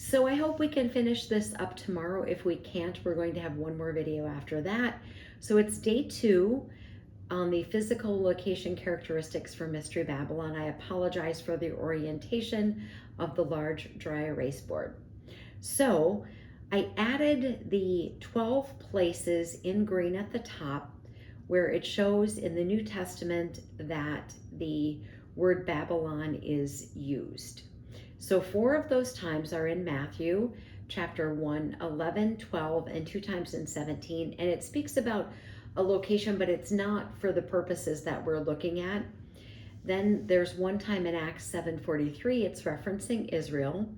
So I hope we can finish this up tomorrow. If we can't, we're going to have one more video after that. So it's day 2 on the physical location characteristics for Mystery Babylon. I apologize for the orientation of the large dry erase board. So I added the 12 places in green at the top where it shows in the New Testament that the word Babylon is used. So 4 of those times are in Matthew chapter 1, 11, 12, and 2 times in 17. And it speaks about a location, but it's not for the purposes that we're looking at. Then there's one time in Acts 7:43, it's referencing Israel.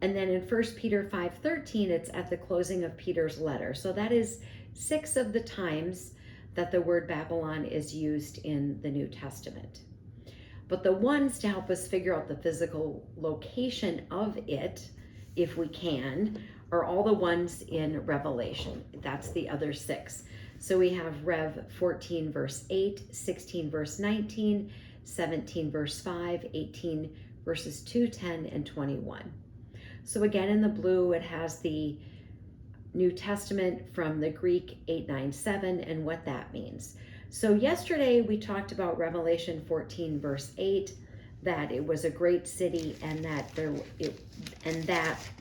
And then in 1 Peter 5:13, it's at the closing of Peter's letter. So that is 6 of the times that the word Babylon is used in the New Testament. But the ones to help us figure out the physical location of it, if we can, are all the ones in Revelation. That's the other 6. So we have Rev 14 verse 8, 16 verse 19, 17 verse 5, 18 verses 2, 10, and 21. So again, in the blue, it has the New Testament from the Greek 897 and what that means. So yesterday we talked about Revelation 14 verse 8, that it was a great city and that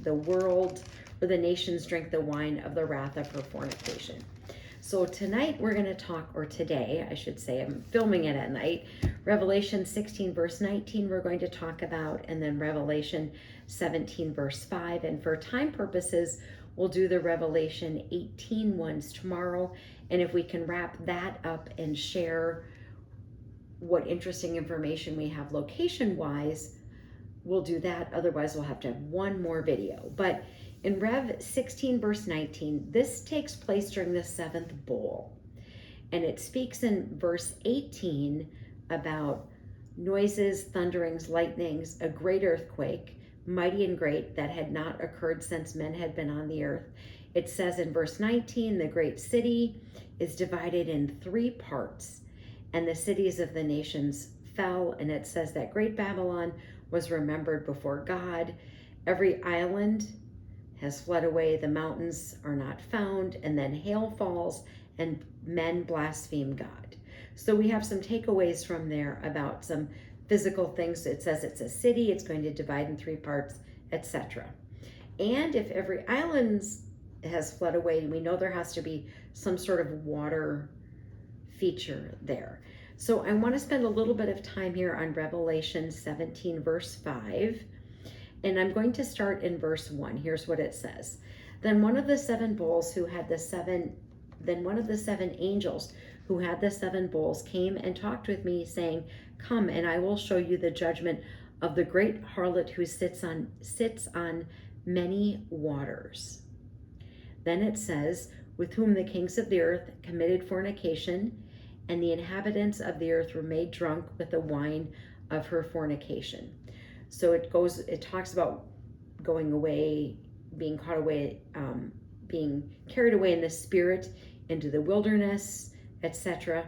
the world or the nations drink the wine of the wrath of her fornication. So tonight we're going to talk, or today I should say, I'm filming it at night, Revelation 16 verse 19 we're going to talk about, and then Revelation 17 verse 5. And for time purposes, we'll do the Revelation 18 ones tomorrow. And if we can wrap that up and share what interesting information we have location-wise, we'll do that. Otherwise, we'll have to have one more video. But in Rev 16 verse 19, this takes place during the 7th bowl. And it speaks in verse 18 about noises, thunderings, lightnings, a great earthquake, mighty and great, that had not occurred since men had been on the earth. It says in verse 19, the great city is divided in 3 parts, and the cities of the nations fell. And it says that great Babylon was remembered before God. Every island has fled away, the mountains are not found, and then hail falls, and men blaspheme God. So we have some takeaways from there about some physical things. It says it's a city, it's going to divide in 3 parts, etc. And if every island has fled away, we know there has to be some sort of water feature there. So I want to spend a little bit of time here on Revelation 17 verse 5. And I'm going to start in verse 1. Here's what it says. Then one of the 7 angels who had the 7 bowls came and talked with me, saying, come, and I will show you the judgment of the great harlot who sits on many waters. Then it says, with whom the kings of the earth committed fornication, and the inhabitants of the earth were made drunk with the wine of her fornication. So it talks about going away, being caught away, being carried away in the spirit into the wilderness, etc.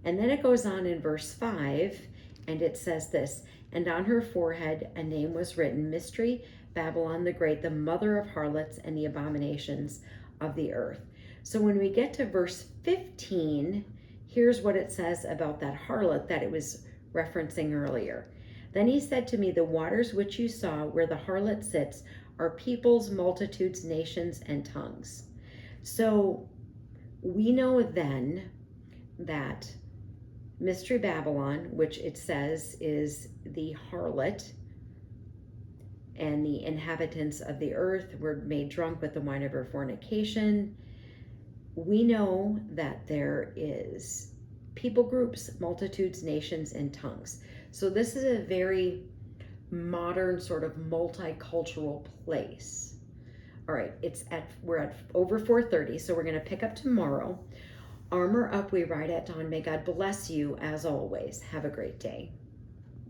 And then it goes on in verse 5, and it says this, and on her forehead a name was written, Mystery Babylon the Great, the mother of harlots and the abominations of the earth. So when we get to verse 15, here's what it says about that harlot that it was referencing earlier. Then he said to me, the waters which you saw where the harlot sits are peoples, multitudes, nations, and tongues. So we know then that Mystery Babylon, which it says is the harlot, and the inhabitants of the earth were made drunk with the wine of her fornication. We know that there is people groups, multitudes, nations, and tongues. So this is a very modern sort of multicultural place. All right, we're at over 4:30, so we're going to pick up tomorrow. Armor Up, we ride at dawn. May God bless you as always. Have a great day.